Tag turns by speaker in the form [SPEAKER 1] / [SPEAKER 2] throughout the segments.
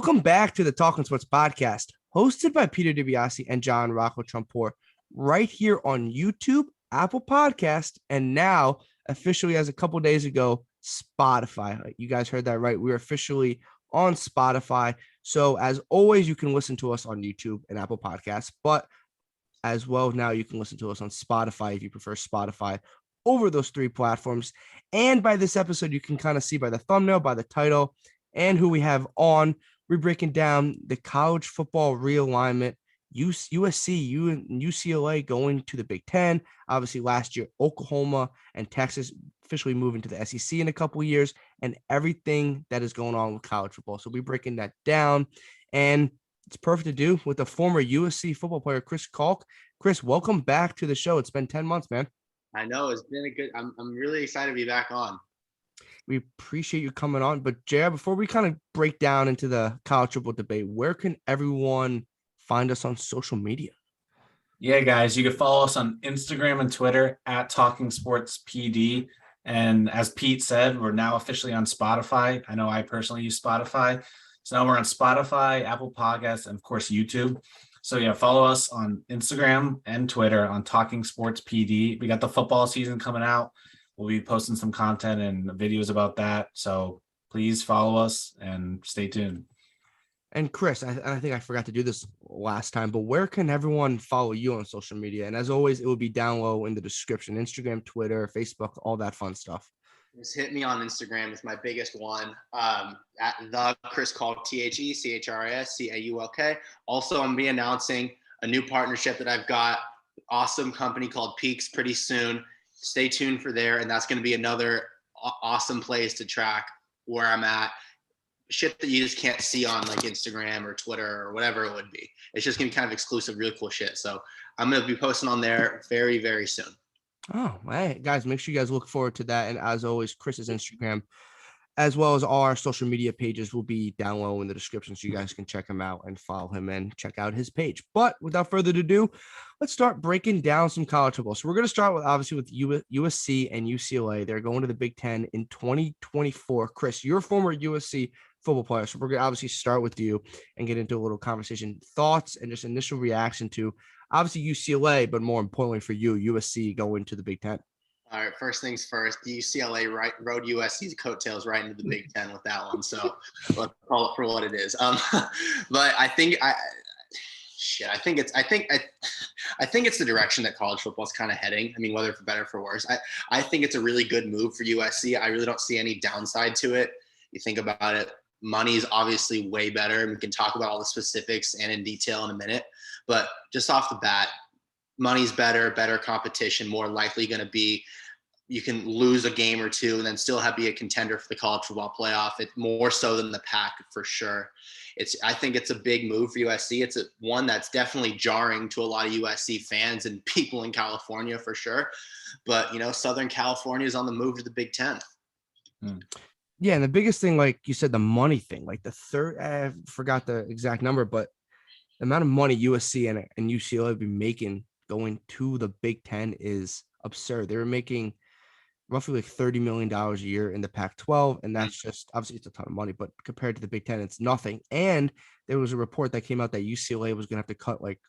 [SPEAKER 1] Welcome back to the Talking Sports podcast, hosted by Peter DiBiasi and John Rocco Trumpbour, right here on YouTube, Apple Podcast, and now officially, as a couple days ago, Spotify. You guys heard that right. We're officially on Spotify. So as always, you can listen to us on YouTube and Apple Podcasts, but as well now you can listen to us on Spotify if you prefer Spotify over those three platforms. And by this episode, you can kind of see by the thumbnail, by the title, and who we have on. We're breaking down the college football realignment, USC and UCLA going to the Big Ten. Obviously, last year, Oklahoma and Texas officially moving to the SEC in a couple of years, and everything that is going on with college football. So we're breaking that down, and it's perfect to do with the former USC football player, Chris Caulk. Chris, welcome back to the show. It's been 10 months, man.
[SPEAKER 2] I know it's been a good. I'm really excited to be back on.
[SPEAKER 1] We appreciate you coming on. But JR, before we kind of break down into the college football debate, where can everyone find us on social media?
[SPEAKER 3] Yeah, guys, you can follow us on Instagram and Twitter at Talking Sports PD. And as Pete said, we're now officially on Spotify. I know I personally use Spotify. So now we're on Spotify, Apple Podcasts, and of course, YouTube. So yeah, follow us on Instagram and Twitter on Talking Sports PD. We got the football season coming out. We'll be posting some content and videos about that. So please follow us and stay tuned.
[SPEAKER 1] And Chris, I think I forgot to do this last time, but where can everyone follow you on social media? And as always, it will be down low in the description: Instagram, Twitter, Facebook, all that fun stuff.
[SPEAKER 2] Just hit me on Instagram. It's my biggest one. At the Chris Caulk, TheChrisCaulk. Also, I'm be announcing a new partnership that I've got. Awesome company called Peaks pretty soon. Stay tuned for there, and that's going to be another awesome place to track where I'm at. Shit that you just can't see on like Instagram or Twitter or whatever it would be. It's just going to be kind of exclusive, really cool shit. So I'm going to be posting on there very, very soon.
[SPEAKER 1] Oh, hey, guys, make sure you guys look forward to that. And as always, Chris's Instagram, as well as all our social media pages, will be down low in the description, so you guys can check him out and follow him and check out his page. But without further ado, let's start breaking down some college football. So we're going to start with USC and UCLA. They're going to the Big Ten in 2024. Chris, you're a former USC football player, so we're going to obviously start with you and get into a little conversation, thoughts, and just initial reaction to obviously UCLA, but more importantly for you, USC going to the Big Ten.
[SPEAKER 2] All right, first things first, UCLA rode USC's coattails right into the Big Ten with that one. So let's call it for what it is. But I think it's the direction that college football is kind of heading. I mean, whether for better or for worse, I think it's a really good move for USC. I really don't see any downside to it. You think about it, money is obviously way better. And we can talk about all the specifics and in detail in a minute. But just off the bat, money's better competition, more likely going to be you can lose a game or two and then still be a contender for the college football playoff. It's more so than the Pac for sure. I think it's a big move for USC. It's one that's definitely jarring to a lot of USC fans and people in California for sure. But, Southern California is on the move to the Big Ten.
[SPEAKER 1] Yeah, and the biggest thing, like you said, the money thing, like the third, I forgot the exact number, but the amount of money USC and UCLA have been making going to the Big Ten is absurd. They were making roughly like $30 million a year in the Pac-12, and that's just obviously it's a ton of money, but compared to the Big Ten, it's nothing. And there was a report that came out that UCLA was going to have to cut like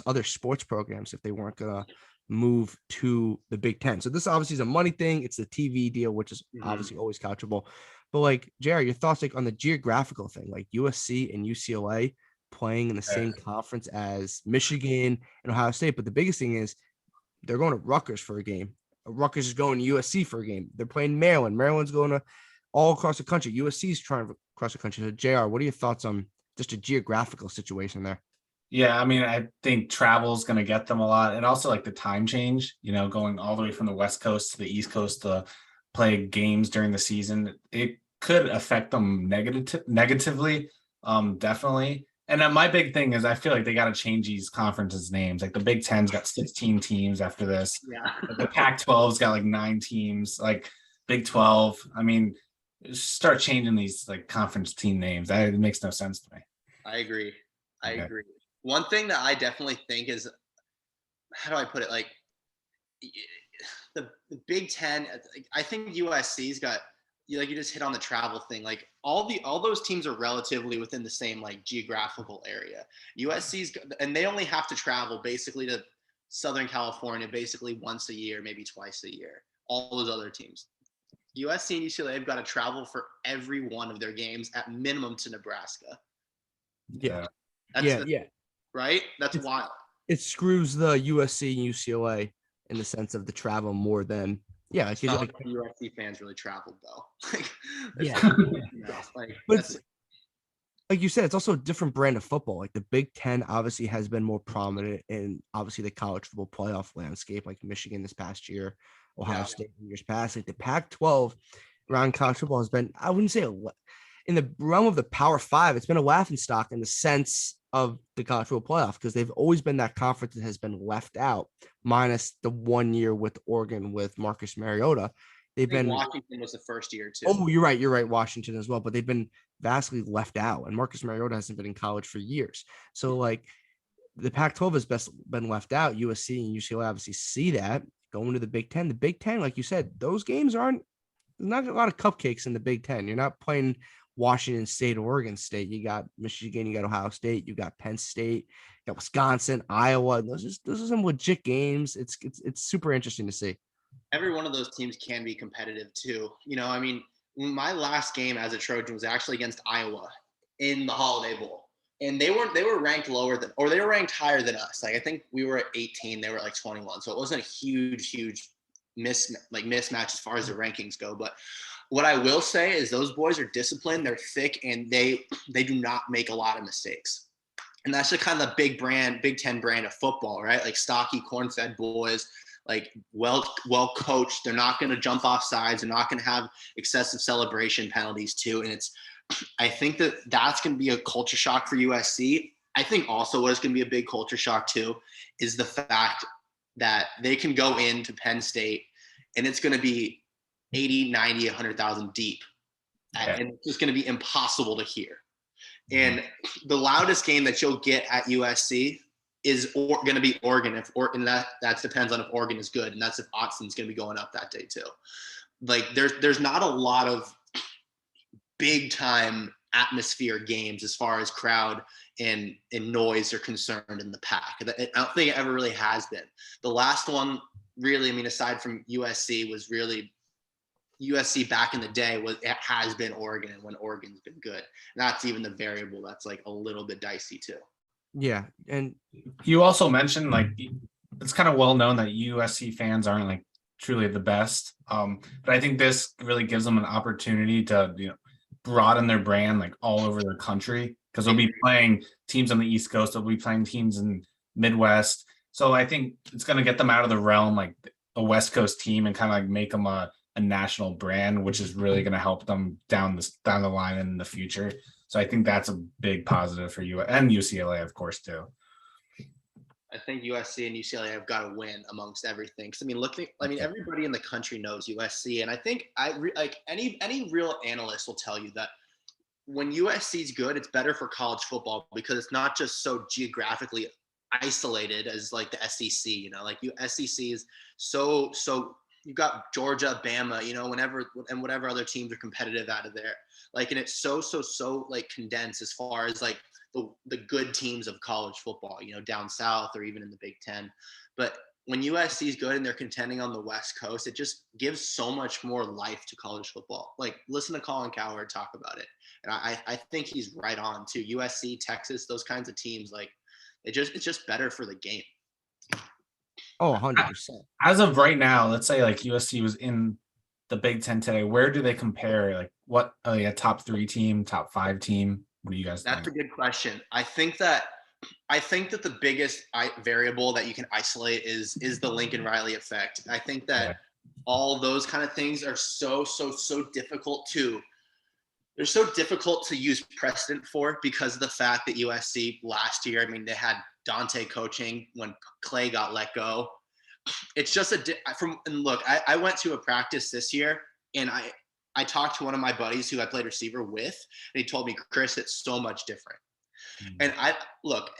[SPEAKER 1] other sports programs if they weren't going to move to the Big Ten. So this obviously is a money thing. It's the TV deal, which is obviously always couchable. But like, JR, your thoughts like on the geographical thing, like USC and UCLA playing in the same conference as Michigan and Ohio State. But the biggest thing is they're going to Rutgers for a game. Rutgers is going to USC for a game. They're playing Maryland. Maryland's going to all across the country. USC is trying to cross the country. So JR, what are your thoughts on just a geographical situation there?
[SPEAKER 3] Yeah, I mean, I think travel is going to get them a lot. And also like the time change, going all the way from the West Coast to the East Coast to play games during the season. It could affect them negatively, definitely. And then my big thing is I feel like they got to change these conferences names. Like the Big Ten's got 16 teams after this.
[SPEAKER 2] Yeah.
[SPEAKER 3] The Pac-12's got like 9 teams. Like Big 12. I mean, start changing these like conference team names. It makes no sense to me.
[SPEAKER 2] I agree. I agree. One thing that I definitely think is, how do I put it? Like the Big Ten, I think USC's got you just hit on the travel thing. Like all those teams are relatively within the same like geographical area. USC's, and they only have to travel basically to Southern California basically once a year, maybe twice a year. All those other teams, USC and UCLA have got to travel for every one of their games at minimum to Nebraska.
[SPEAKER 1] Yeah.
[SPEAKER 2] That's
[SPEAKER 1] Yeah.
[SPEAKER 2] Right? That's wild.
[SPEAKER 1] It screws the USC and UCLA in the sense of the travel more than
[SPEAKER 2] It's not like USC fans really traveled though.
[SPEAKER 1] But like you said, it's also a different brand of football. Like the Big Ten obviously has been more prominent in obviously the college football playoff landscape, like Michigan this past year, Ohio State in years past. Like the Pac-12 around college football has been, I wouldn't say in the realm of the Power Five, it's been a laughingstock in the sense of the college football playoff because they've always been that conference that has been left out, minus the 1 year with Oregon with Marcus Mariota. They've been
[SPEAKER 2] Washington was the first year too.
[SPEAKER 1] Oh, you're right, Washington as well, but they've been vastly left out, and Marcus Mariota hasn't been in college for years. So like the Pac-12 has been left out. USC and UCLA obviously see that going to the Big Ten. The Big Ten, like you said, those games there's not a lot of cupcakes in the Big Ten. You're not playing Washington State, Oregon State. You got Michigan, you got Ohio State, you got Penn State, you got Wisconsin, Iowa. Those are some legit games. It's super interesting to see.
[SPEAKER 2] Every one of those teams can be competitive too. I mean, my last game as a Trojan was actually against Iowa in the Holiday Bowl. And they were ranked lower than, or they were ranked higher than us. Like I think we were at 18, they were at like 21. So it wasn't a huge mismatch as far as the rankings go. But what I will say is those boys are disciplined, they're thick, and they do not make a lot of mistakes. And that's just kind of the Big Ten brand of football, right? Like stocky, corn-fed boys, like well coached. They're not going to jump off sides. They're not going to have excessive celebration penalties too. And I think that's going to be a culture shock for USC. I think also what is going to be a big culture shock too is the fact that they can go into Penn State and it's going to be 80, 90, 100,000 deep. And it's just going to be impossible to hear. And the loudest game that you'll get at USC is going to be Oregon, and that depends on if Oregon is good, and that's if Otson's going to be going up that day too. Like there's not a lot of big time atmosphere games as far as crowd and noise are concerned in the Pac. I don't think it ever really has been. The last one really, I mean, aside from USC, was really USC back in the day. It has been Oregon when Oregon's been good. And that's even the variable that's like a little bit dicey too.
[SPEAKER 1] Yeah. And
[SPEAKER 3] you also mentioned like it's kind of well known that USC fans aren't like truly the best. But I think this really gives them an opportunity to, broaden their brand like all over the country because they'll be playing teams on the East Coast. They'll be playing teams in Midwest. So I think it's going to get them out of the realm, like a West Coast team, and kind of like make them a national brand, which is really going to help them down the line in the future. So I think that's a big positive for you and UCLA, of course, too.
[SPEAKER 2] I think USC and UCLA have got to win amongst everything. Because everybody in the country knows USC, and I think any real analyst will tell you that when USC is good, it's better for college football because it's not just so geographically isolated as like the SEC. Like SEC is so. You've got Georgia, Bama, whatever other teams are competitive out of there. Like, and it's so like condensed as far as like the good teams of college football, down south or even in the Big Ten. But when USC is good and they're contending on the West Coast, it just gives so much more life to college football. Like, listen to Colin Cowherd talk about it. And I think he's right on too. USC, Texas, those kinds of teams, like it's just better for the game.
[SPEAKER 1] Oh, 100%.
[SPEAKER 3] As of right now, let's say like USC was in the Big Ten today. Where do they compare? Like what? Top 3 team, top 5 team? What do you guys think?
[SPEAKER 2] That's a good question. I think that the biggest variable that you can isolate is the Lincoln Riley effect. I think that all those kind of things are so difficult they're so difficult to use precedent for because of the fact that USC last year, I mean, they had Dante coaching when Clay got let go. It's just I went to a practice this year and I talked to one of my buddies who I played receiver with, and he told me, Chris, it's so much different. And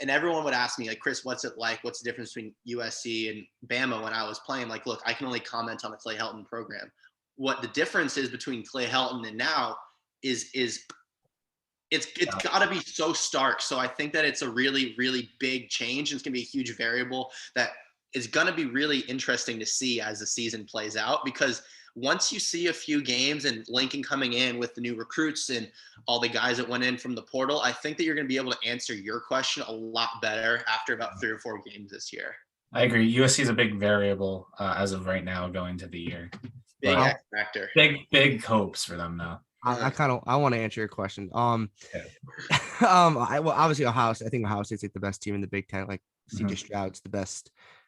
[SPEAKER 2] and everyone would ask me like, Chris, what's it like? What's the difference between USC and Bama when I was playing? Like, look, I can only comment on the Clay Helton program. what the difference is between Clay Helton and now is it's got to be so stark. So I think that it's a really, really big change. And it's going to be a huge variable that is going to be really interesting to see as the season plays out, because once you see a few games and Lincoln coming in with the new recruits and all the guys that went in from the portal, I think that you're going to be able to answer your question a lot better after about 3 or 4 games this year.
[SPEAKER 3] I agree. USC is a big variable as of right now going to the year.
[SPEAKER 2] Big X factor.
[SPEAKER 3] Big hopes for them now.
[SPEAKER 1] I want to answer your question.
[SPEAKER 3] Yeah.
[SPEAKER 1] Obviously I think Ohio State's like the best team in the Big Ten. Like CJ Stroud's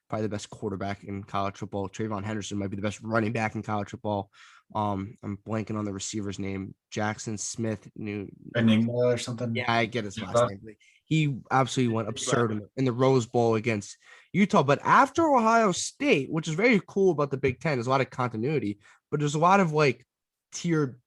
[SPEAKER 1] probably the best quarterback in college football. Trayvon Henderson might be the best running back in college football. I'm blanking on the receiver's name. Jackson Smith,
[SPEAKER 3] Enigma or something.
[SPEAKER 1] Yeah, I get his last name. He absolutely went absurd in the Rose Bowl against Utah. But after Ohio State, which is very cool about the Big Ten, there's a lot of continuity, but there's a lot of like tier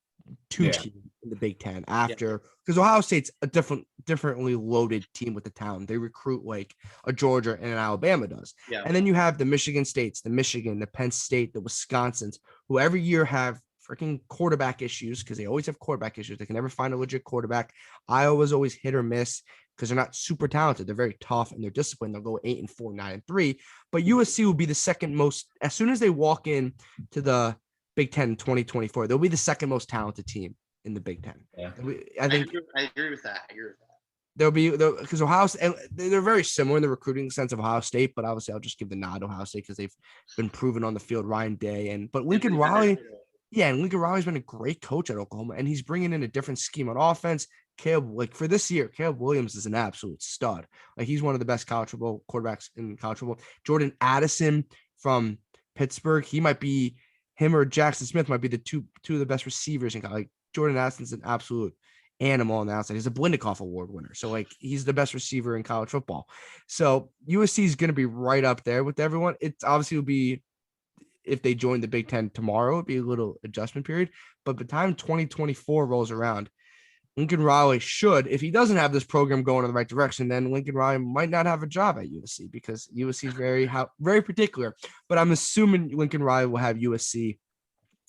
[SPEAKER 1] 2 team in the Big Ten after, because Ohio State's a differently loaded team with the talent. They recruit like a Georgia and an Alabama does.
[SPEAKER 2] Yeah.
[SPEAKER 1] And then you have the Michigan States, the Michigan, the Penn State, the Wisconsins, who every year have freaking quarterback issues, because they always have quarterback issues. They can never find a legit quarterback. Iowa's always hit or miss because they're not super talented. They're very tough and they're disciplined. They'll go 8-4, 9-3. But USC will be the second most, as soon as they walk in to the Big Ten in 2024, they'll be the second most talented team in the Big Ten.
[SPEAKER 3] Yeah.
[SPEAKER 2] I agree with that.
[SPEAKER 1] There'll be, because Ohio State, they're very similar in the recruiting sense of Ohio State, but obviously I'll just give the nod to Ohio State because they've been proven on the field. Ryan Day but Lincoln Riley, and Lincoln Riley's been a great coach at Oklahoma, and he's bringing in a different scheme on offense. For this year, Caleb Williams is an absolute stud. Like, he's one of the best college football quarterbacks in college football. Jordan Addison from Pittsburgh, him or Jackson Smith might be the two of the best receivers in college. Like, Jordan Addison's an absolute animal on the outside. He's a Blindikoff Award winner. So, like, he's the best receiver in college football. So USC is going to be right up there with everyone. It's obviously will be, if they join the Big Ten tomorrow, it'd be a little adjustment period. But by the time 2024 rolls around, Lincoln Riley should, if he doesn't have this program going in the right direction, then Lincoln Riley might not have a job at USC, because USC is very particular. But I'm assuming Lincoln Riley will have USC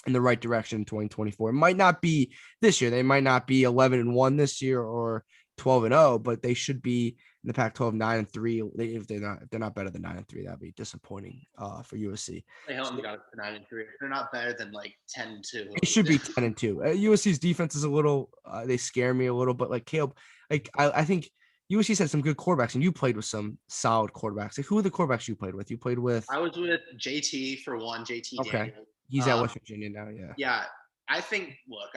[SPEAKER 1] in the right direction in 2024. It might not be this year. They might not be 11-1 this year or 12-0, but they should be in the Pac-12 9-3. If they're not better than 9-3, that'd be disappointing for USC.
[SPEAKER 2] They haven't got it to 9-3. They're not better than like 10-2.
[SPEAKER 1] It should be 10-2. USC's defense is a little. They scare me a little, but like Caleb, like I think USC's had some good quarterbacks, and you played with some solid quarterbacks. Like, who are the quarterbacks you played with? You played with.
[SPEAKER 2] I was with JT for one. JT.
[SPEAKER 1] Okay.
[SPEAKER 2] Daniel.
[SPEAKER 1] He's at West Virginia now. Yeah.
[SPEAKER 2] Yeah. I think. Look,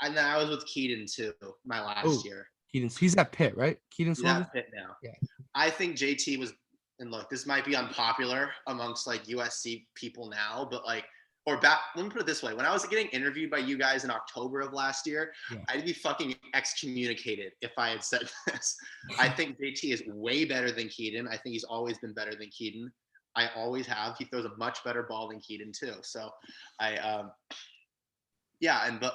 [SPEAKER 2] I was with Keaton too my last year.
[SPEAKER 1] He's at Pitt, right?
[SPEAKER 2] He's at Pitt now.
[SPEAKER 1] Yeah.
[SPEAKER 2] I think JT was, and look, this might be unpopular amongst like USC people now, but like, let me put it this way. When I was getting interviewed by you guys in October of last year, I'd be fucking excommunicated if I had said this. I think JT is way better than Keaton. I think he's always been better than Keaton. I always have. He throws a much better ball than Keaton too. So but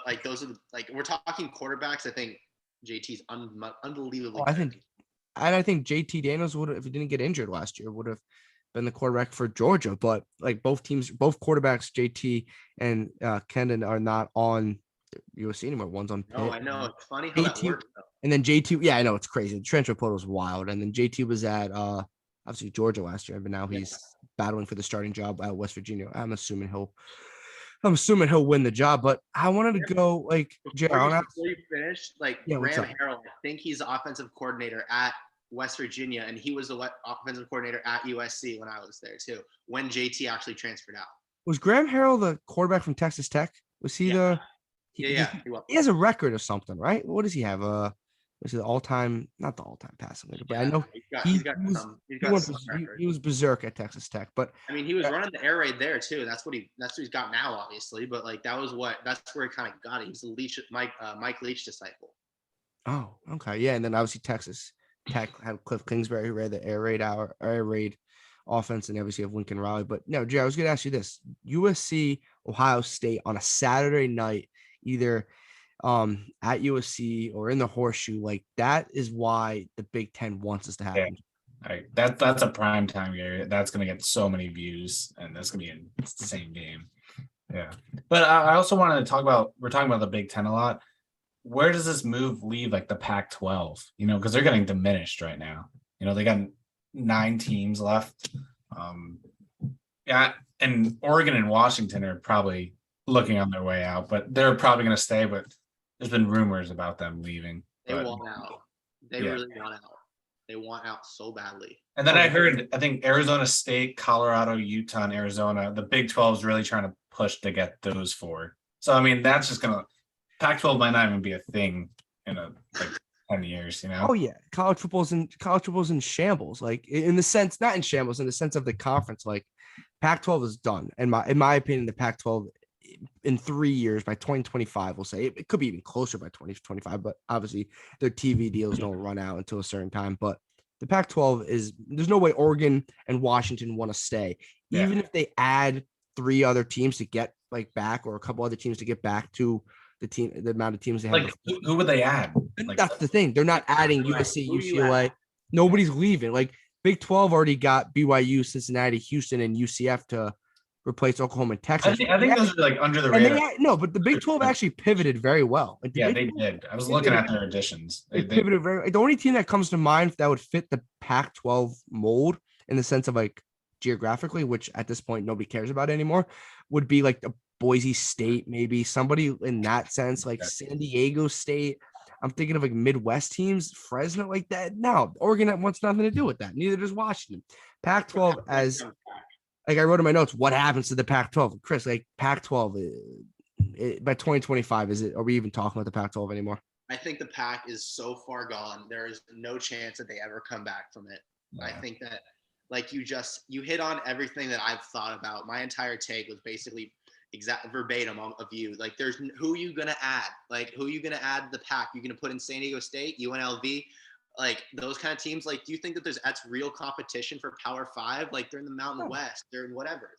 [SPEAKER 2] like those are we're talking quarterbacks. I think JT's unbelievably.
[SPEAKER 1] I think JT Daniels would have, if he didn't get injured last year, would have been the quarterback for Georgia. But like both quarterbacks, JT and Kendon, are not on USC anymore. One's on Pitt.
[SPEAKER 2] Oh, I know. It's funny how that works, though. And
[SPEAKER 1] then JT, I know, it's crazy. The transfer portal was wild. And then JT was at obviously Georgia last year, but now he's battling for the starting job at West Virginia. I'm assuming he'll win the job, but I wanted to go
[SPEAKER 2] before you finish, Graham Harrell, I think he's the offensive coordinator at West Virginia, and he was the offensive coordinator at USC when I was there too, when JT actually transferred out.
[SPEAKER 1] Was Graham Harrell the quarterback from Texas Tech? Was he he has a record or something, right? What does he have? Was it not the all-time passing leader, but I know he was berserk at Texas Tech. But
[SPEAKER 2] I mean, he was running the air raid there too. That's what he's got now, obviously. But like that's where he kind of got it. He's the Mike Leach disciple.
[SPEAKER 1] Oh, okay, yeah. And then obviously Texas Tech had Cliff Kingsbury, who ran the air raid offense, and obviously have Lincoln Riley. But no, Jay, I was going to ask you this: USC, Ohio State on a Saturday night, either at USC or in the Horseshoe, like that is why the Big Ten wants this to happen.
[SPEAKER 3] All right, that's a prime time area. That's going to get so many views, and that's going to be an insane game. Yeah. But I also wanted to talk about, we're talking about the Big Ten a lot. Where does this move leave like the Pac-12? Because they're getting diminished right now. They got 9 teams left. Yeah, and Oregon and Washington are probably looking on their way out, but they're probably going to stay. But there's been rumors about them leaving.
[SPEAKER 2] They want out. They really want out. They want out so badly.
[SPEAKER 3] And then I think Arizona State, Colorado, Utah, and Arizona, the Big 12 is really trying to push to get those 4. So, I mean, that's just going to – Pac-12 might not even be a thing in 10 years,
[SPEAKER 1] Oh, yeah. College football's in shambles. Like, in the sense – not in shambles, in the sense of the conference. Like, Pac-12 is done. In my opinion, the Pac-12 in 3 years, by 2025, we'll say it could be even closer by 2025, but obviously their TV deals don't run out until a certain time. But the Pac-12 there's no way Oregon and Washington want to stay, even if they add 3 other teams to get back, or a couple other teams to get back to the amount of teams they have.
[SPEAKER 3] Who would they add?
[SPEAKER 1] That's the thing. They're not adding USC, UCLA. Nobody's leaving. Big 12 already got BYU, Cincinnati, Houston, and UCF to replace Oklahoma and Texas.
[SPEAKER 3] I think those are under the radar.
[SPEAKER 1] But the Big 12 actually pivoted very well.
[SPEAKER 3] They did. I was looking at their additions.
[SPEAKER 1] They pivoted very. The only team that comes to mind that would fit the Pac-12 mold in the sense of geographically, which at this point nobody cares about anymore, would be the Boise State, maybe somebody in that sense, San Diego State. I'm thinking of Midwest teams, Fresno, like that. No, Oregon wants nothing to do with that. Neither does Washington. Pac-12 as I wrote in my notes, what happens to the Pac-12? Chris, Pac-12 by 2025, are we even talking about the Pac-12 anymore?
[SPEAKER 2] I think the Pac is so far gone. There is no chance that they ever come back from it. Yeah. I think that you hit on everything that I've thought about. My entire take was basically exact verbatim of you. There's who are you going to add? Who are you going to add to the Pac? You're going to put in San Diego State, UNLV, those kind of teams. Do you think that that's real competition for Power 5? They're in the Mountain West, they're in whatever.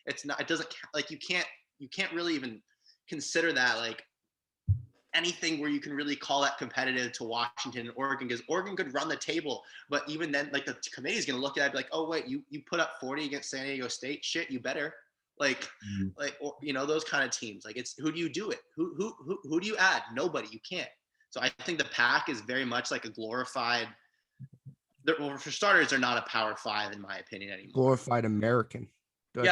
[SPEAKER 2] It's not, it doesn't you can't really even consider that anything where you can really call that competitive to Washington and Oregon, because Oregon could run the table, but even then the committee is going to look at it and be oh wait, you put up 40 against San Diego State, shit, you better. Those kind of teams. It's who do you do it? Who do you add? Nobody. You can't. So I think the Pac is very much a glorified. For starters, they're not a Power 5 in my opinion anymore.
[SPEAKER 1] Glorified American.
[SPEAKER 2] They're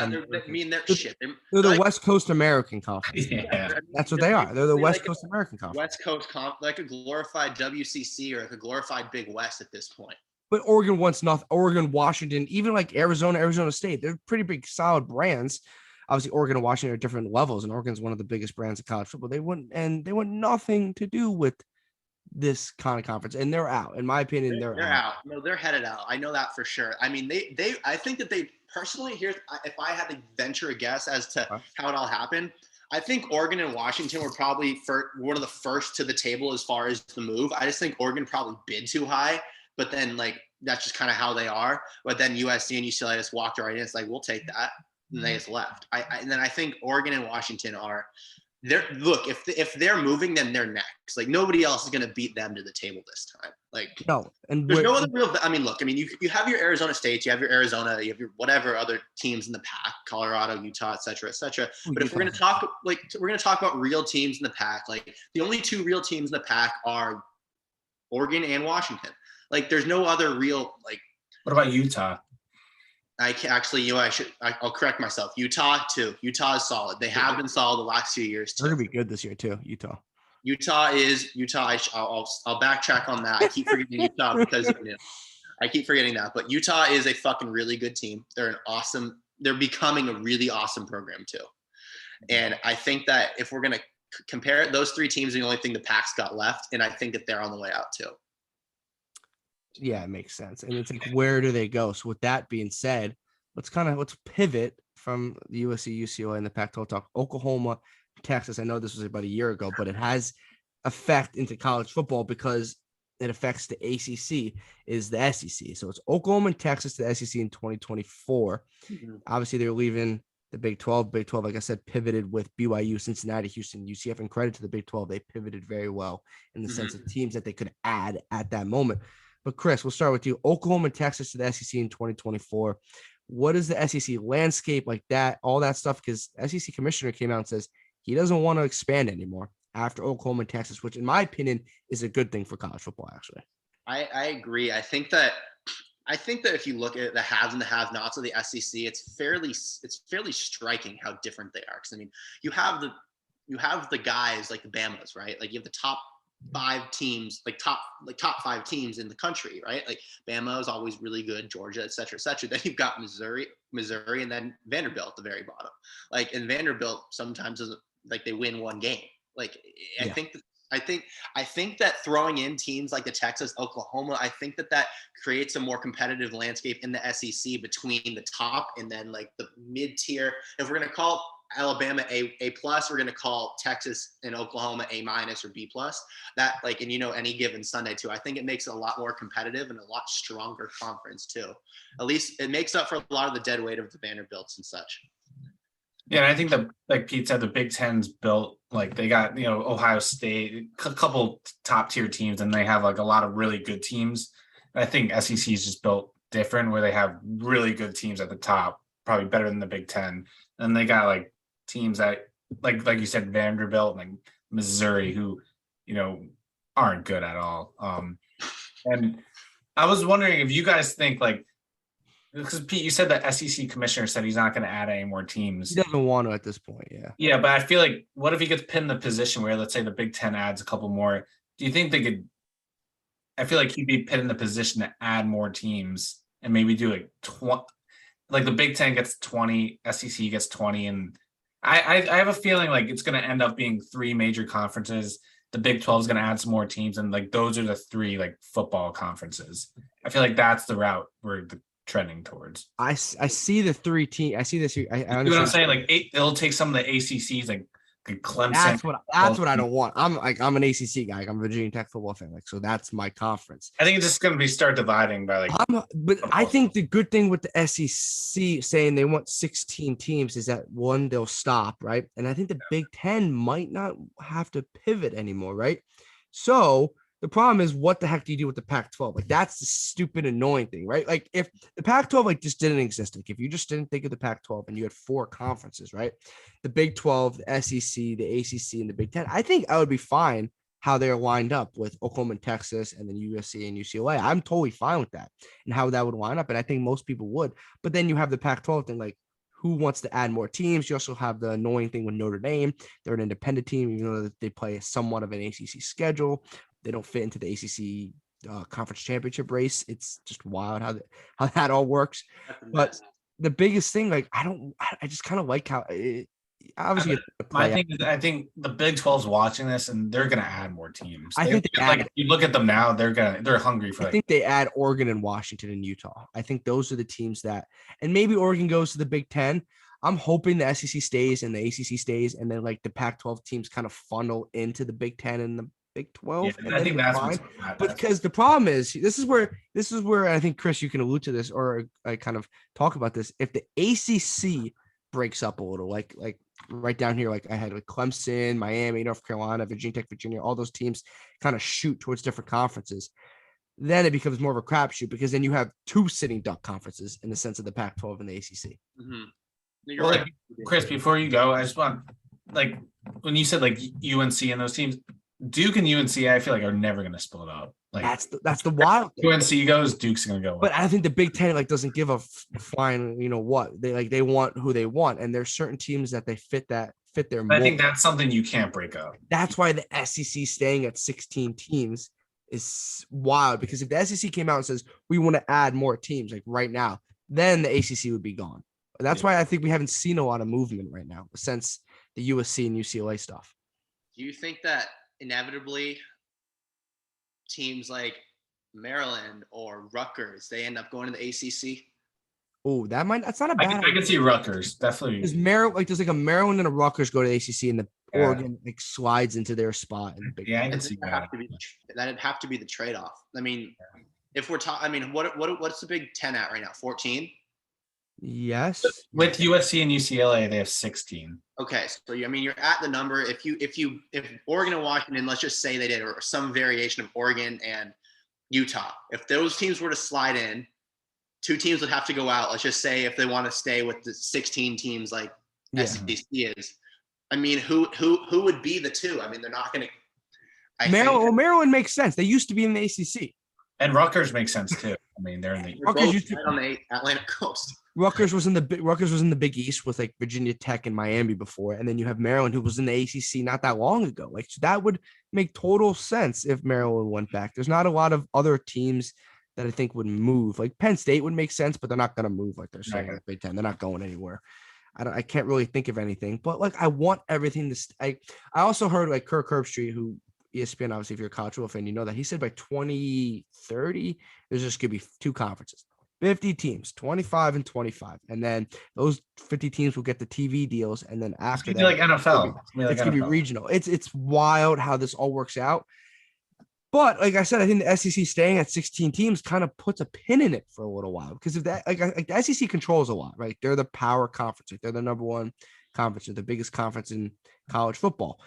[SPEAKER 2] shit.
[SPEAKER 1] They're the West Coast American Conference. Yeah, that's what they are. They're the West Coast American Conference.
[SPEAKER 2] West Coast a glorified WCC or a glorified Big West at this point.
[SPEAKER 1] But Oregon wants nothing. Oregon, Washington, even Arizona State, they're pretty big, solid brands. Obviously, Oregon and Washington are different levels, and Oregon's one of the biggest brands of college football. They want nothing to do with this kind of conference, and they're out. In my opinion, they're out.
[SPEAKER 2] No, they're headed out. I know that for sure. I mean, I think that they personally, if I had to venture a guess as to how it all happened, I think Oregon and Washington were probably one of the first to the table as far as the move. I just think Oregon probably bid too high, but then that's just kind of how they are. But then USC and UCLA just walked right in. It's we'll take that. And they just left. And then I think Oregon and Washington if they're moving, then they're next. Nobody else is going to beat them to the table this time.
[SPEAKER 1] No, and
[SPEAKER 2] there's no other real. You have your Arizona States, you have your Arizona, you have your whatever other teams in the Pac, Colorado, Utah, et cetera, et cetera. But if we're going to talk, we're going to talk about real teams in the Pac. The only 2 real teams in the Pac are Oregon and Washington. There's no other real
[SPEAKER 3] What about Utah?
[SPEAKER 2] I can actually, I'll correct myself. Utah too. Utah is solid. They have been solid the last few years too.
[SPEAKER 1] They're gonna be good this year too. Utah.
[SPEAKER 2] I'll backtrack on that. I keep forgetting Utah because I keep forgetting that. But Utah is a fucking really good team. They're becoming a really awesome program too. And I think that if we're gonna compare it, those 3 teams are the only thing the Pac's got left, and I think that they're on the way out too.
[SPEAKER 1] Yeah, it makes sense. And it's where do they go? So with that being said, let's pivot from the USC, UCLA, and the Pac-12 talk. Oklahoma, Texas. I know this was about a year ago, but it has effect into college football because it affects the ACC is the SEC. So it's Oklahoma and Texas to the SEC in 2024. Mm-hmm. Obviously, they're leaving the Big 12. Big 12, like I said, pivoted with BYU, Cincinnati, Houston, UCF, and credit to the Big 12. They pivoted very well in the sense of teams that they could add at that moment. But Chris, we'll start with you. Oklahoma and Texas to the SEC in 2024. what is the SEC landscape like that, all that stuff, because SEC commissioner came out and says he doesn't want to expand anymore after Oklahoma and Texas, which in my opinion is a good thing for college football, actually.
[SPEAKER 2] I agree. I think that if you look at the haves and the have-nots of the SEC, it's fairly striking how different they are. Because I mean, you have the guys like the Bamas, right? Like you have the top 5 teams, top 5 teams in the country, right? Like Bama is always really good, Georgia, et cetera, et cetera. Then you've got Missouri, and then Vanderbilt at the very bottom. Like, and Vanderbilt sometimes doesn't, like, they win one game. Like, I think that throwing in teams like the Texas, Oklahoma, I think that creates a more competitive landscape in the SEC between the top and then like the mid tier. If we're going to call Alabama A plus, we're going to call Texas and Oklahoma A minus or B plus. That, like, and any given Sunday too. I think it makes it a lot more competitive and a lot stronger conference too. At least it makes up for a lot of the dead weight of the Vanderbilts and such.
[SPEAKER 3] Yeah, and I think that, like Pete said, the Big Ten's built, like, they got, Ohio State, a couple top tier teams, and they have like a lot of really good teams. And I think SEC is just built different, where they have really good teams at the top, probably better than the Big Ten. And they got like teams that, like you said, Vanderbilt, like Missouri, who, aren't good at all. And I was wondering if you guys think, like, because Pete, you said the SEC commissioner said he's not going to add any more teams.
[SPEAKER 1] He doesn't want to at this point. Yeah.
[SPEAKER 3] Yeah, but I feel like, what if he gets pinned in the position where, let's say, the Big Ten adds a couple more? Do you think they could? I feel like he'd be pinned in the position to add more teams and maybe do like 20. Like the Big Ten gets 20, SEC gets 20, and I have a feeling like it's going to end up being 3 major conferences. The Big 12 is going to add some more teams, and like those are the 3 like football conferences. I feel like that's the route we're trending towards.
[SPEAKER 1] I see the 3 teams. I see this. I
[SPEAKER 3] understand what I'm saying. Like it'll take some of the ACCs, like Clemson.
[SPEAKER 1] That's what I don't want. I'm an ACC guy. I'm a Virginia Tech football fan. Like, so that's my conference.
[SPEAKER 3] I think it's just going to start dividing by
[SPEAKER 1] but I think the good thing with the SEC saying they want 16 teams is that, one, they'll stop, right? And I think the Big Ten might not have to pivot anymore, right? So the problem is, what the heck do you do with the Pac-12? Like, that's the stupid, annoying thing, right? Like, if the Pac-12 like just didn't exist, like if you just didn't think of the Pac-12 and you had 4 conferences, right? The Big 12, the SEC, the ACC, and the Big 10, I think I would be fine how they're lined up with Oklahoma and Texas and then USC and UCLA. I'm totally fine with that and how that would line up. And I think most people would. But then you have the Pac-12 thing, like, who wants to add more teams? You also have the annoying thing with Notre Dame. They're an independent team, even though they play somewhat of an ACC schedule. They don't fit into the ACC conference championship race. It's just wild how that all works. But the biggest thing, like, I just kind of like how obviously
[SPEAKER 3] my thing is, I think the Big 12's watching this and they're going to add more teams.
[SPEAKER 1] I think
[SPEAKER 3] if you look at them now, they're hungry for.
[SPEAKER 1] I think they add Oregon and Washington and Utah. I think those are the teams that, and maybe Oregon goes to the Big 10. I'm hoping the SEC stays and the ACC stays, and then like the Pac-12 teams kind of funnel into the Big 10 and the Big 12.
[SPEAKER 3] Yeah, I think that's fine.
[SPEAKER 1] But because the problem is, this is where I think, Chris, you can allude to this, or I kind of talk about this. If the ACC breaks up a little, like right down here, like I had like Clemson, Miami, North Carolina, Virginia Tech, Virginia, all those teams kind of shoot towards different conferences, then it becomes more of a crapshoot, because then you have 2 sitting duck conferences in the sense of the Pac-12 and the ACC.
[SPEAKER 2] Mm-hmm.
[SPEAKER 3] You're right. Chris, before you go, I just want, like, when you said like UNC and those teams, Duke and UNC, I feel like are never going to split up. Like,
[SPEAKER 1] that's the wild thing.
[SPEAKER 3] UNC goes, Duke's going to go.
[SPEAKER 1] But I think the Big Ten doesn't give a flying, what they want who they want, and there's certain teams that they fit their.
[SPEAKER 3] I think that's something you can't break up.
[SPEAKER 1] That's why the SEC staying at 16 teams is wild, because if the SEC came out and says we want to add more teams like right now, then the ACC would be gone. That's why I think we haven't seen a lot of movement right now since the USC and UCLA stuff.
[SPEAKER 2] Do you think that inevitably teams like Maryland or Rutgers, they end up going to the ACC?
[SPEAKER 1] Oh, that's not a bad.
[SPEAKER 3] I can see Rutgers definitely.
[SPEAKER 1] Does a Maryland and a Rutgers go to the ACC, and the Oregon like slides into their spot? In the Big
[SPEAKER 3] I can see that.
[SPEAKER 2] That'd have to be the trade-off. I mean, if we're talking, I mean, what's the Big Ten at right now? 14.
[SPEAKER 1] Yes.
[SPEAKER 3] With USC and UCLA, they have 16.
[SPEAKER 2] Okay, so I mean, you're at the number. If Oregon and Washington, let's just say they did, or some variation of Oregon and Utah, if those teams were to slide in 2 teams would have to go out. Let's just say if they want to stay with the 16 teams like SEC is. I mean, who would be the 2? I mean, they're not going to.
[SPEAKER 1] Maryland makes sense. They used to be in the ACC.
[SPEAKER 3] And Rutgers makes sense too. I mean, they're in the
[SPEAKER 2] Rutgers used to be on the Atlantic coast.
[SPEAKER 1] Rutgers was in the Big East with like Virginia Tech and Miami before, and then you have Maryland, who was in the ACC not that long ago. Like, so that would make total sense if Maryland went back. There's not a lot of other teams that I think would move. Like Penn State would make sense, but they're not going to move like they're saying in the Big Ten. They're not going anywhere. I can't really think of anything, but like I want everything to. I also heard like Kirk Herbstreit, who ESPN, obviously, if you're a college football fan, you know that he said by 2030 there's just going to be 2 conferences. 50 teams, 25 and 25. And then those 50 teams will get the TV deals. And then after that,
[SPEAKER 3] like NFL.
[SPEAKER 1] It's going to be regional. It's wild how this all works out. But like I said, I think the SEC staying at 16 teams kind of puts a pin in it for a little while, because if that like the SEC controls a lot, right? They're the power conference. Like they're the number 1 conference, they're the biggest conference in college football.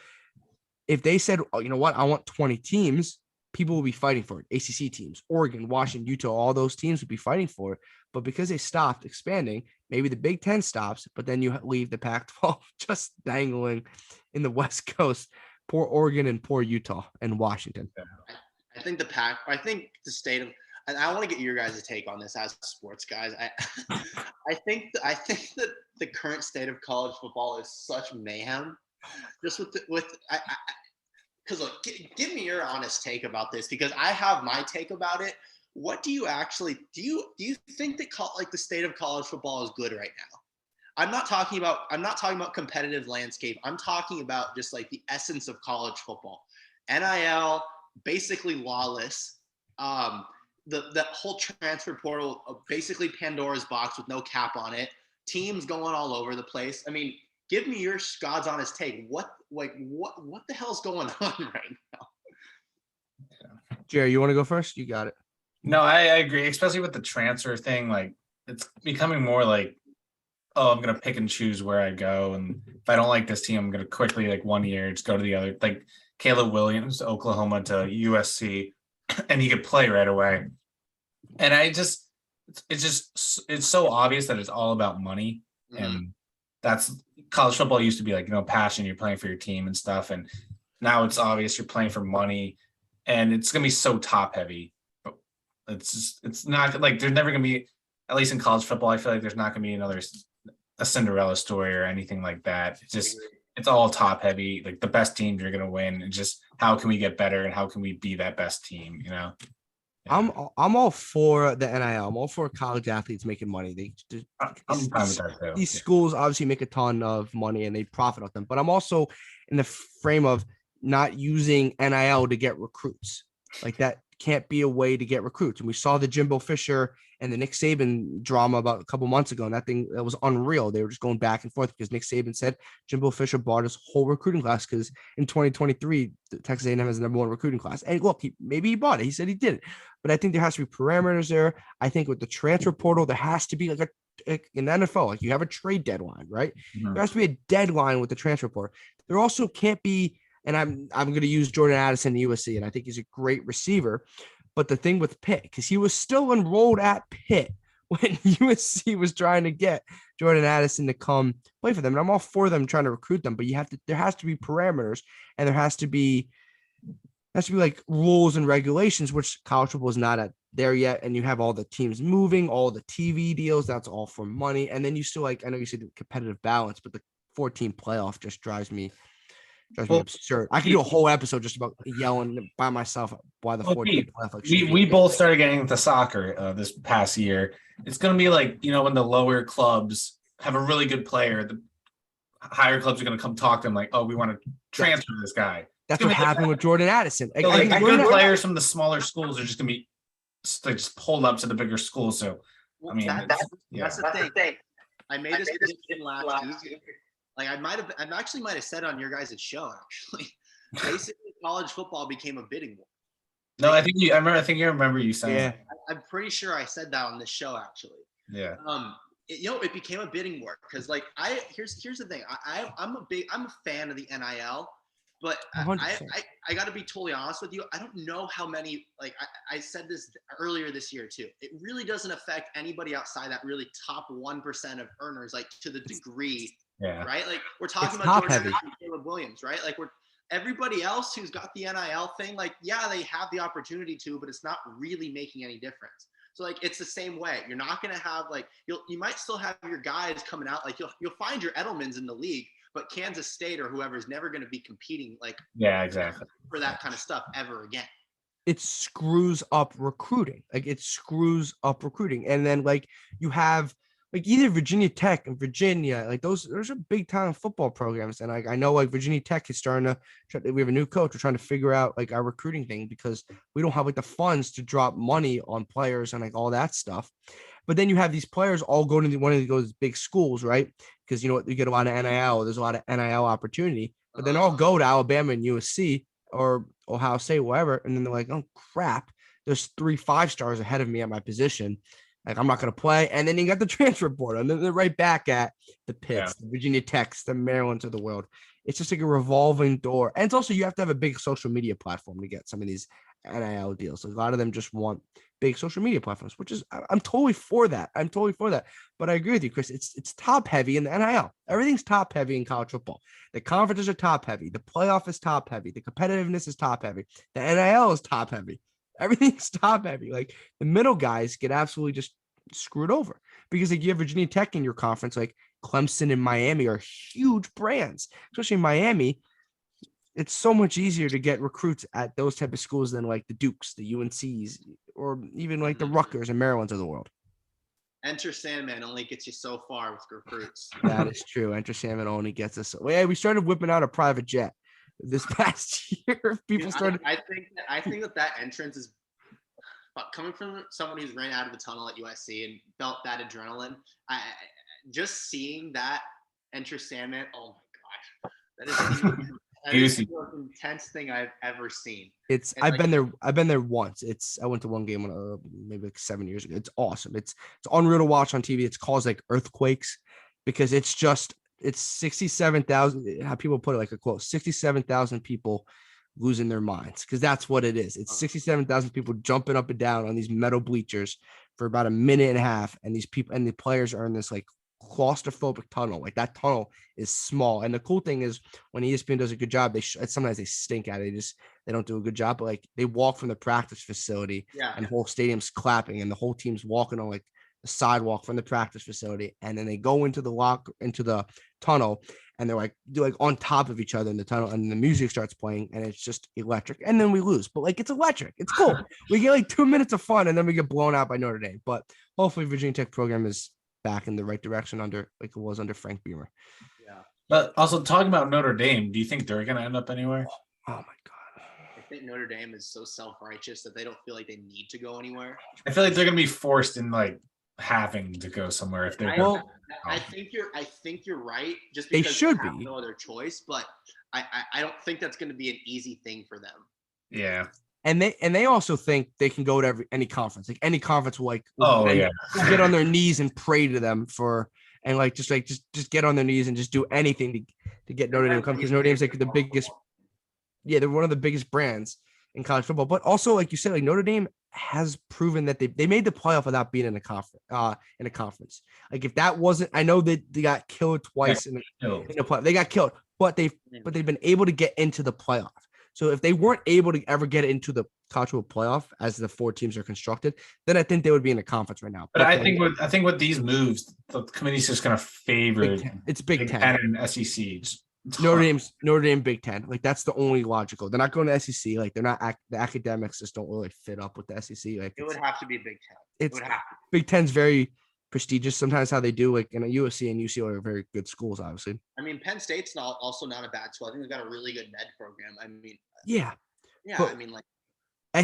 [SPEAKER 1] If they said, oh, you know what, I want 20 teams, people will be fighting for it. ACC teams, Oregon, Washington, Utah, all those teams would be fighting for it. But because they stopped expanding, maybe the Big Ten stops, but then you leave the Pac-12 just dangling in the West Coast. Poor Oregon and poor Utah and Washington.
[SPEAKER 2] I think the state of, and I want to get your guys' take on this as sports guys. I think that the current state of college football is such mayhem. Just because look, give me your honest take about this, because I have my take about it. What do you actually do? You think that the state of college football is good right now? I'm not talking about competitive landscape. I'm talking about just like the essence of college football. NIL, basically lawless. The whole transfer portal, basically Pandora's box with no cap on it. Teams going all over the place. I mean, give me your God's honest take. What the hell's going on right now?
[SPEAKER 1] Jerry, you want to go first? You got it.
[SPEAKER 3] No, I agree, especially with the transfer thing. Like, it's becoming more like, oh, I'm gonna pick and choose where I go, and if I don't like this team, I'm gonna quickly, like, 1 year just go to the other. Like Caleb Williams, Oklahoma to USC, and he could play right away. And it's so obvious that it's all about money, and that's college football used to be like, you know, passion. You're playing for your team and stuff, and now it's obvious you're playing for money, and it's gonna be so top heavy. But it's not like there's never gonna be, at least in college football, I feel like there's not gonna be a Cinderella story or anything like that. It's all top heavy. Like the best teams are gonna win, and just how can we get better and how can we be that best team? You know.
[SPEAKER 1] I'm all for the NIL. I'm all for college athletes making money.
[SPEAKER 3] I'm fine with that too.
[SPEAKER 1] These schools obviously make a ton of money and they profit off them. But I'm also in the frame of not using NIL to get recruits. Like that can't be a way to get recruits. And we saw the Jimbo Fisher and the Nick Saban drama about a couple months ago, and that was unreal. They were just going back and forth because Nick Saban said Jimbo Fisher bought his whole recruiting class because in 2023, Texas A&M has the number 1 recruiting class. And look, maybe he bought it. He said he did it. But I think there has to be parameters there. I think with the transfer portal, there has to be like in the NFL, like you have a trade deadline, right? Mm-hmm. There has to be a deadline with the transfer portal. There also can't be, and I'm going to use Jordan Addison at USC, and I think he's a great receiver. But the thing with Pitt, because he was still enrolled at Pitt when USC was trying to get Jordan Addison to come play for them. And I'm all for them trying to recruit them, but there has to be parameters, and there has to be like rules and regulations, which college football is not at there yet. And you have all the teams moving, all the TV deals, that's all for money. And then you still, like, I know you said competitive balance, but the 14 playoff just drives me absurd. I could do a whole episode just about yelling by myself why the 14 playoff. Like,
[SPEAKER 3] we both started getting into soccer this past year. It's going to be like, you know, when the lower clubs have a really good player, the higher clubs are going to come talk to them like, oh, we want to transfer this guy.
[SPEAKER 1] That's what happened with Jordan Addison.
[SPEAKER 3] So like good players from the smaller schools are just going to be just pulled up to the bigger schools. So, I mean,
[SPEAKER 2] that's the thing. I made this prediction last year. Like I actually might have said on your guys' show, actually. Basically, college football became a bidding war.
[SPEAKER 3] No, I think you remember you saying.
[SPEAKER 1] Yeah.
[SPEAKER 2] I'm pretty sure I said that on this show, actually.
[SPEAKER 3] Yeah.
[SPEAKER 2] It became a bidding war because, like, here's the thing. I'm a fan of the NIL, But I
[SPEAKER 1] 100%.
[SPEAKER 2] got to be totally honest with you. I don't know how many, like I said this earlier this year too. It really doesn't affect anybody outside that really top 1% of earners, like to the degree, right? Like we're talking about Jordan and Caleb Williams, right? Like everybody else who's got the NIL thing, like, yeah, they have the opportunity to, but it's not really making any difference. So like, it's the same way. You're not going to have like, you might still have your guys coming out. Like you'll find your Edelmans in the league, but Kansas State or whoever is never going to be competing like
[SPEAKER 3] exactly
[SPEAKER 2] for that kind of stuff ever again.
[SPEAKER 1] It screws up recruiting. Like it screws up recruiting. And then like you have like either Virginia Tech and Virginia, like those are big time football programs. And I know like Virginia Tech is starting to, we have a new coach. We're trying to figure out like our recruiting thing because we don't have like the funds to drop money on players and like all that stuff. But then you have these players all going to one of those big schools, right? Because you know what, you get a lot of NIL. There's a lot of NIL opportunity, but then all go to Alabama and USC or Ohio State, wherever, and then they're like, oh crap, there's 3 5-stars ahead of me at my position. Like I'm not going to play. And then you got the transfer portal, and then they're right back at the Pitts, the Virginia Techs, the Marylands of the world. It's just like a revolving door. And it's also, you have to have a big social media platform to get some of these NIL deals. So a lot of them just want big social media platforms, which is, I'm totally for that. But I agree with you, Chris. It's top heavy in the NIL. Everything's top heavy in college football. The conferences are top heavy. The playoff is top heavy. The competitiveness is top heavy. The NIL is top heavy. Everything's top heavy. Like the middle guys get absolutely just screwed over because like you have Virginia Tech in your conference, like Clemson and Miami are huge brands, especially in Miami. It's so much easier to get recruits at those type of schools than like the Dukes, the UNCs, or even like the Rutgers and Marylands of the world.
[SPEAKER 2] Enter Sandman only gets you so far with recruits.
[SPEAKER 1] That is true. Enter Sandman only gets us. Yeah, we started whipping out a private jet this past year. People started.
[SPEAKER 2] I think that entrance is coming from someone who's ran out of the tunnel at USC and felt that adrenaline. Just seeing that Enter Sandman. Oh my gosh, that is the most intense thing I've ever seen.
[SPEAKER 1] I've been there once. I went to one game maybe like 7 years ago. It's awesome. It's unreal to watch on TV. It's caused like earthquakes because it's 67,000. How people put it, like a quote, 67,000 people losing their minds, because that's what it is. It's 67,000 people jumping up and down on these metal bleachers for about a minute and a half, and these people and the players are in this like claustrophobic tunnel. Like that tunnel is small, and the cool thing is when ESPN does a good job, sometimes they stink at it. They don't do a good job, but like they walk from the practice facility, and the whole stadium's clapping, and the whole team's walking on like the sidewalk from the practice facility, and then they go into the tunnel, and they're like on top of each other in the tunnel, and the music starts playing, and it's just electric. And then we lose, but like it's electric. It's cool. We get like 2 minutes of fun, and then we get blown out by Notre Dame. But hopefully, Virginia Tech program is back in the right direction under like it was under Frank Beamer.
[SPEAKER 2] Yeah.
[SPEAKER 3] But also talking about Notre Dame, do you think they're going to end up anywhere?
[SPEAKER 1] Oh my God.
[SPEAKER 2] I think Notre Dame is so self-righteous that they don't feel like they need to go anywhere.
[SPEAKER 3] I feel like they're going to be forced in like having to go somewhere if they're.
[SPEAKER 2] I think you're right. Just
[SPEAKER 1] they
[SPEAKER 2] because
[SPEAKER 1] should
[SPEAKER 2] they have
[SPEAKER 1] be
[SPEAKER 2] no other choice, but I don't think that's going to be an easy thing for them.
[SPEAKER 3] Yeah.
[SPEAKER 1] And they also think they can go to any conference. Like any conference will get on their knees and pray to them just get on their knees and just do anything to get Notre Dame to come, because Notre Dame's like the biggest. Yeah, they're one of the biggest brands in college football. But also, like you said, like Notre Dame has proven that they made the playoff without being in a conference. Like if that wasn't, I know that they got killed twice in the playoff. They got killed, but they've been able to get into the playoff. So if they weren't able to ever get into the college football playoff as the 4 teams are constructed, then I think they would be in the conference right now.
[SPEAKER 3] But I think with these moves, the committee's just going to favor
[SPEAKER 1] it's Big Ten
[SPEAKER 3] and SEC.
[SPEAKER 1] Notre Dame Big Ten. Like that's the only logical. They're not going to SEC. Like they're not the academics just don't really fit up with the SEC. Like
[SPEAKER 2] it would have to be Big Ten.
[SPEAKER 1] Big Ten's very prestigious. Sometimes how they do, like in a USC and UCLA are very good schools, obviously.
[SPEAKER 2] I mean, Penn State's also not a bad school. I think they've got a really good med program. I mean, I mean, like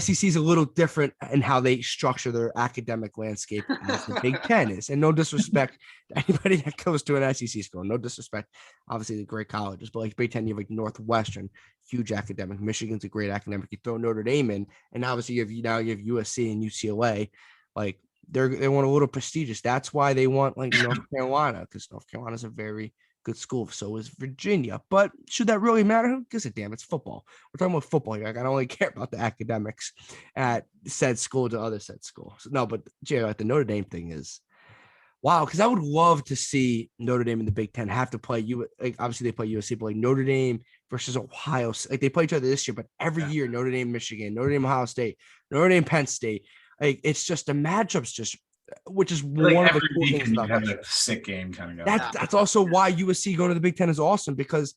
[SPEAKER 1] SEC is a little different in how they structure their academic landscape as the Big Ten is. And no disrespect to anybody that goes to an SEC school. No disrespect, obviously, the great colleges. But like Big Ten, you have like Northwestern, huge academic. Michigan's a great academic. You throw Notre Dame in, and obviously you have USC and UCLA. Like they want a little prestigious. That's why they want like North Carolina, because North Carolina is a very good school. So is Virginia. But should that really matter? Who gives a damn? It's football. We're talking about football here. Like, I don't really care about the academics at said school to other said school. So, no, but Jay, like the Notre Dame thing is wow, because I would love to see Notre Dame in the Big Ten have to play you. Like obviously they play USC, but like Notre Dame versus Ohio. Like they play each other this year, but every year Notre Dame, Michigan, Notre Dame, Ohio State, Notre Dame, Penn State. Like it's just the matchups, just which is
[SPEAKER 3] Like
[SPEAKER 1] one of the
[SPEAKER 3] every
[SPEAKER 1] cool things
[SPEAKER 3] weekend you
[SPEAKER 1] about
[SPEAKER 3] have
[SPEAKER 1] that.
[SPEAKER 3] a sick game kind of
[SPEAKER 1] That's also why USC going to the Big Ten is awesome because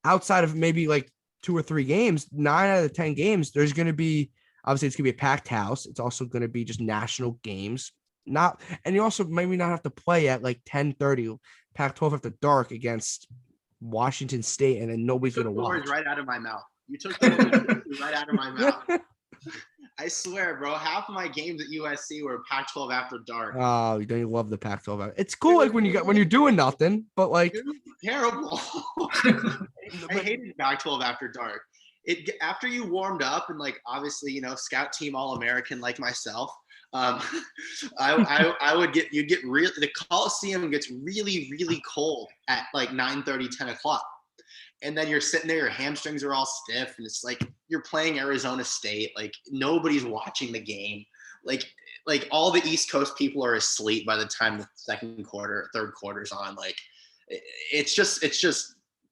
[SPEAKER 1] outside of maybe like 2 or 3 games, 9 out of the 10 games, there's going to be obviously it's going to be a packed house. It's also going to be just national games. Not and you also maybe not have to play at like 10:30 Pac-12 after dark against Washington State, and then nobody's going to watch.
[SPEAKER 2] Right out of my mouth. You took the words right out of my mouth. I swear, bro. Half of my games at USC were Pac-12 after dark.
[SPEAKER 1] Oh, you don't love the Pac-12. It's cool, like when you're doing nothing, but like
[SPEAKER 2] terrible. I hated Pac-12 after dark. After you warmed up and like obviously scout team All-American like myself. I would you'd get real. The Coliseum gets really, really cold at like 9:30, 10 o'clock. And then you're sitting there, your hamstrings are all stiff. And it's like, you're playing Arizona State. Like nobody's watching the game. Like all the East Coast people are asleep by the time the third quarter's on. Like it's just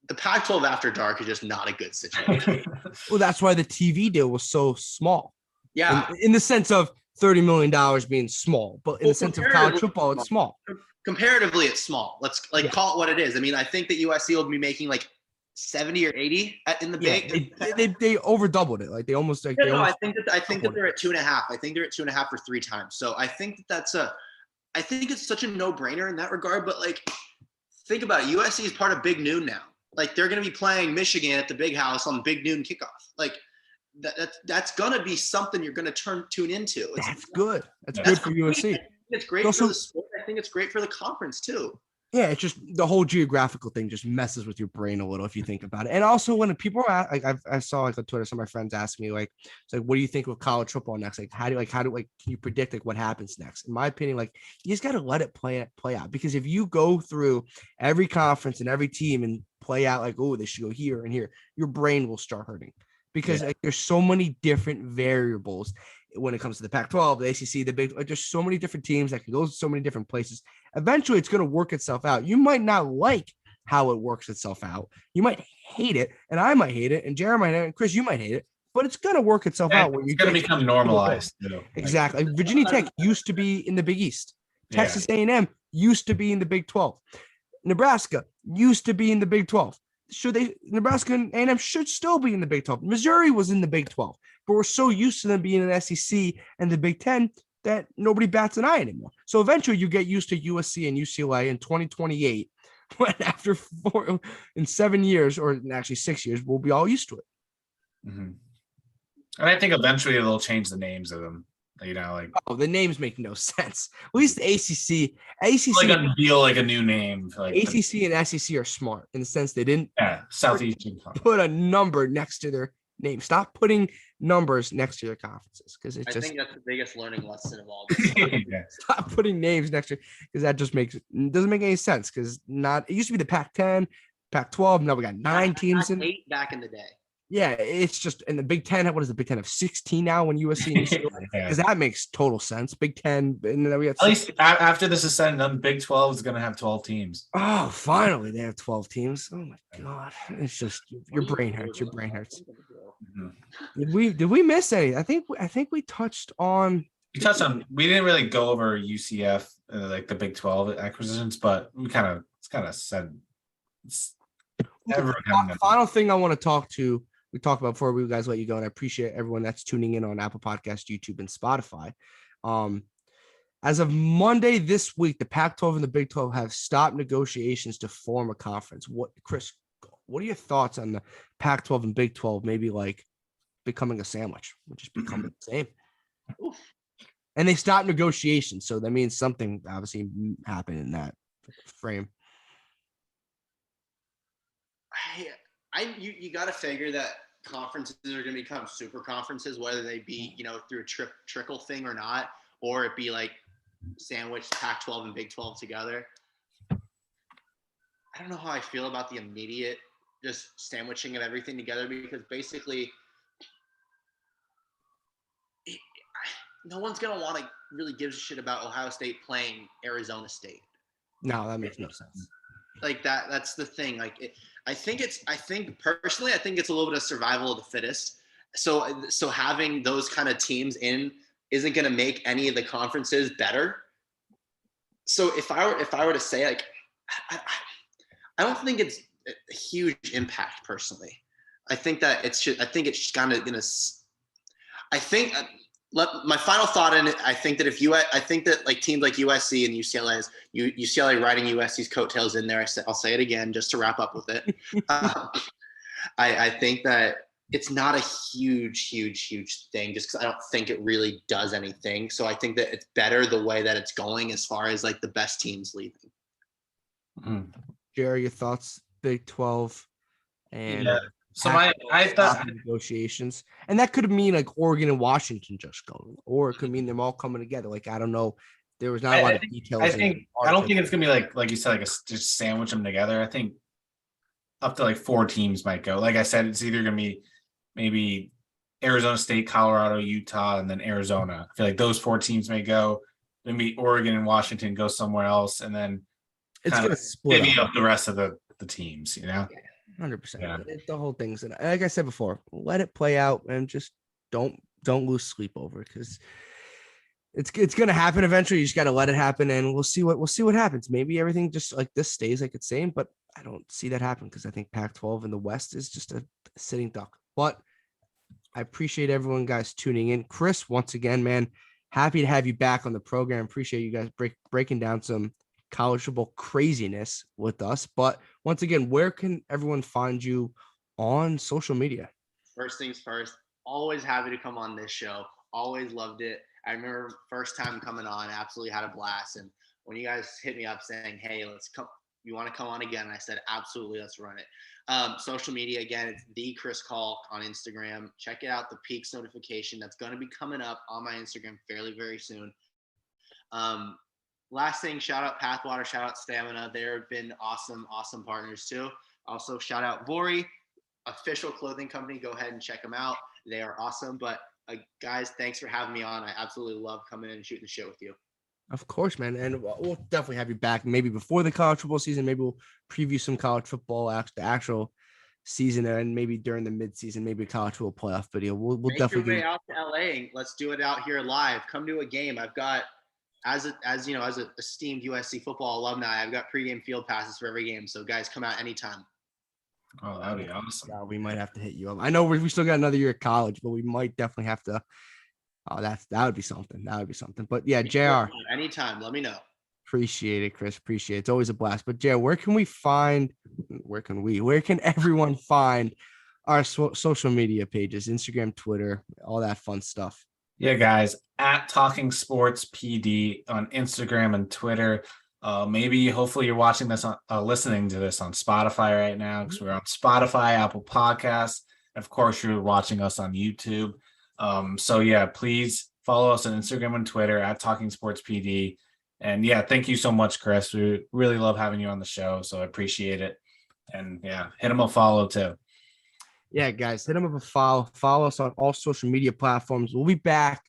[SPEAKER 2] the Pac-12 after dark is just not a good situation.
[SPEAKER 1] Well, that's why the TV deal was so small.
[SPEAKER 2] Yeah.
[SPEAKER 1] In the sense of $30 million being small, but in the sense of college football, it's small.
[SPEAKER 2] Comparatively, it's small. Let's call it what it is. I mean, I think that USC will be making like 70 or 80 in the big.
[SPEAKER 1] They over doubled it. Like they almost like.
[SPEAKER 2] I think that they're at 2.5. I think they're at 2.5 or 3 times. So I think I think it's such a no-brainer in that regard. But like, think about it. USC is part of Big Noon now. Like they're going to be playing Michigan at the Big House on Big Noon kickoff. Like. That's gonna be something you're gonna tune into.
[SPEAKER 1] That's good. That's good for USC.
[SPEAKER 2] It's great for the sport. I think it's great for the conference too.
[SPEAKER 1] Yeah, it's just the whole geographical thing just messes with your brain a little if you think about it. And also when people are I saw like on Twitter, some of my friends ask me like, it's like, what do you think of college football next? Like, how do can you predict like what happens next? In my opinion, like you just got to let it play out because if you go through every conference and every team and play out like, oh, they should go here and here, your brain will start hurting. Because like, there's so many different variables when it comes to the Pac-12, the ACC, the Big. Like, there's so many different teams that can go so many different places. Eventually, it's going to work itself out. You might not like how it works itself out. You might hate it, and I might hate it, and Jeremy might hate it, and Chris, you might hate it. But it's going to work itself out. When
[SPEAKER 3] it's going to become normalized.
[SPEAKER 1] Exactly. Like, Virginia Tech used to be in the Big East. Texas A&M used to be in the Big 12. Nebraska used to be in the Big 12. Nebraska and A&M should still be in the Big 12. Missouri was in the Big 12, but we're so used to them being in the SEC and the Big 10 that nobody bats an eye anymore. So eventually you get used to USC and UCLA in 2028, when after 7 years, or actually 6 years, we'll be all used to it.
[SPEAKER 3] Mm-hmm. And I think eventually they'll change the names of them.
[SPEAKER 1] The names make no sense. At least the ACC
[SPEAKER 3] like unveil like a new name.
[SPEAKER 1] ACC and SEC are smart in the sense they didn't
[SPEAKER 3] Southeastern
[SPEAKER 1] put a number next to their name. Stop putting numbers next to their conferences because I
[SPEAKER 2] think that's the biggest learning lesson of all this.
[SPEAKER 1] Stop putting names next to because that just doesn't make any sense because it used to be the Pac-10, Pac-12. Now we got 9 teams in
[SPEAKER 2] 8 back in the day.
[SPEAKER 1] Yeah, it's just in the Big Ten. What is the Big Ten of 16 now when USC and UCLA? Because that makes total sense. Big Ten, and then we got
[SPEAKER 3] at least after this is said and done, Big 12 is going to have 12 teams.
[SPEAKER 1] Oh, finally they have 12 teams. Oh my God, it's just your brain hurts. Your brain hurts. Mm-hmm. Did we miss any? I think we touched on.
[SPEAKER 3] We didn't really go over UCF like the Big 12 acquisitions, but it's kind of said.
[SPEAKER 1] Final thing I want to talk to. We talked about before we guys let you go, and I appreciate everyone that's tuning in on Apple Podcasts, YouTube, and Spotify. As of Monday this week, the Pac-12 and the Big 12 have stopped negotiations to form a conference. Chris, what are your thoughts on the Pac-12 and Big 12 maybe like becoming a sandwich, which is becoming the same? And they stopped negotiations, so that means something obviously happened in that frame.
[SPEAKER 2] You got to figure that conferences are going to become super conferences, whether they be, through a trickle thing or not, or it be like sandwich Pac-12 and Big 12 together. I don't know how I feel about the immediate just sandwiching of everything together, because basically no one's going to want to really give a shit about Ohio State playing Arizona State.
[SPEAKER 1] No, that makes no sense.
[SPEAKER 2] Like that's the thing. Like I think personally, I think it's a little bit of survival of the fittest. So having those kind of teams in isn't going to make any of the conferences better. So if I were to say, like, I don't think it's a huge impact personally. I think that it's kind of gonna. I think my final thought in it. I think that like teams like USC and UCLA riding USC's coattails in there. I'll say it again just to wrap up with it. I think that it's not a huge thing, just because I don't think it really does anything. So I think that it's better the way that it's going as far as like the best teams leaving.
[SPEAKER 1] Jerry, your thoughts? Big 12 and
[SPEAKER 3] so I thought
[SPEAKER 1] negotiations, and that could mean like Oregon and Washington just going, or it could mean them all coming together. Like, I don't know. There was not a lot of details.
[SPEAKER 3] I don't think it's gonna be like you said, like just sandwich them together. I think up to like 4 teams might go. Like I said, it's either gonna be maybe Arizona State, Colorado, Utah, and then Arizona. I feel like those 4 teams may go. Maybe Oregon and Washington go somewhere else, and then
[SPEAKER 1] it's going to split
[SPEAKER 3] up the rest of the teams, you know?
[SPEAKER 1] 100%. Yeah. The whole thing's, and like I said before, let it play out and just don't lose sleep over it, because it's going to happen eventually. You just got to let it happen, and we'll see what happens. Maybe everything just like this stays like it's saying, but I don't see that happen, because I think Pac-12 in the West is just a sitting duck. But I appreciate everyone, guys, tuning in. Chris, once again, man, happy to have you back on the program. Appreciate you guys breaking down some college football craziness with us. But once again, where can everyone find you on social media?
[SPEAKER 2] First things first, always happy to come on this show. Always loved it. I remember first time coming on, absolutely had a blast. And when you guys hit me up saying, hey, let's come, you want to come on again? I said, absolutely, let's run it. Social media, again, it's the Chris Caulk on Instagram. Check it out, the Peaks notification. That's going to be coming up on my Instagram fairly, very soon. Last thing, shout out Pathwater, shout out Stamina. They've been awesome partners too. Also, shout out Vori, official clothing company. Go ahead and check them out. They are awesome. But guys, thanks for having me on. I absolutely love coming in and shooting the shit with you.
[SPEAKER 1] Of course, man. And we'll definitely have you back maybe before the college football season. Maybe we'll preview some college football, the actual season, and maybe during the midseason, maybe a college football playoff video. We'll
[SPEAKER 2] Make
[SPEAKER 1] definitely
[SPEAKER 2] your way out to LA. Let's do it out here live. Come to a game. I've got, as an esteemed USC football alumni, I've got pregame field passes for every game. So guys, come out anytime.
[SPEAKER 3] Oh, that'd be awesome.
[SPEAKER 1] Yeah, we might have to hit you up. I know we still got another year of college, but we might definitely have to. Oh, that would be something. That would be something. But yeah, JR.
[SPEAKER 2] Anytime, let me know.
[SPEAKER 1] Appreciate it, Chris. Appreciate it. It's always a blast. But JR, where can everyone find our social media pages, Instagram, Twitter, all that fun stuff?
[SPEAKER 3] Yeah, guys, at Talking Sports PD on Instagram and Twitter. Hopefully you're watching this listening to this on Spotify right now, because we're on Spotify, Apple Podcasts. Of course, you're watching us on YouTube. So yeah, please follow us on Instagram and Twitter at Talking Sports PD. And yeah, thank you so much, Chris. We really love having you on the show, so I appreciate it. And yeah, hit him a follow too.
[SPEAKER 1] Yeah, guys, hit him up a follow. Follow us on all social media platforms. We'll be back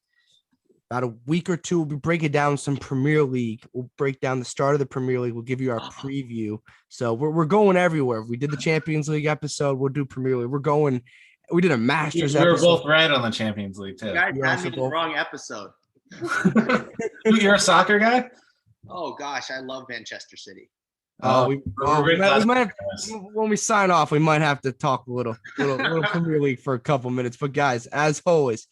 [SPEAKER 1] about a week or two. We'll be breaking down some Premier League. We'll break down the start of the Premier League. We'll give you our preview. So we're going everywhere. We did the Champions League episode. We'll do Premier League. We did a Masters episode.
[SPEAKER 3] We were both right on the Champions League too.
[SPEAKER 2] You guys had me in the wrong episode.
[SPEAKER 3] You're a soccer guy?
[SPEAKER 2] Oh gosh, I love Manchester City.
[SPEAKER 1] We might have, when we sign off, we might have to talk a little Premier League for a couple minutes. But guys, as always,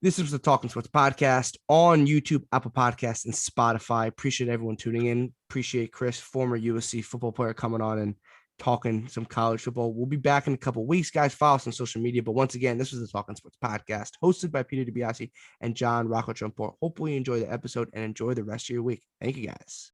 [SPEAKER 1] this is the Talking Sports podcast on YouTube, Apple Podcasts, and Spotify. Appreciate everyone tuning in. Appreciate Chris, former USC football player, coming on and talking some college football. We'll be back in a couple of weeks, guys. Follow us on social media. But once again, this was the Talking Sports podcast hosted by Peter DiBiasi and John Rocco Trumpbour. Hopefully you enjoy the episode and enjoy the rest of your week. Thank you, guys.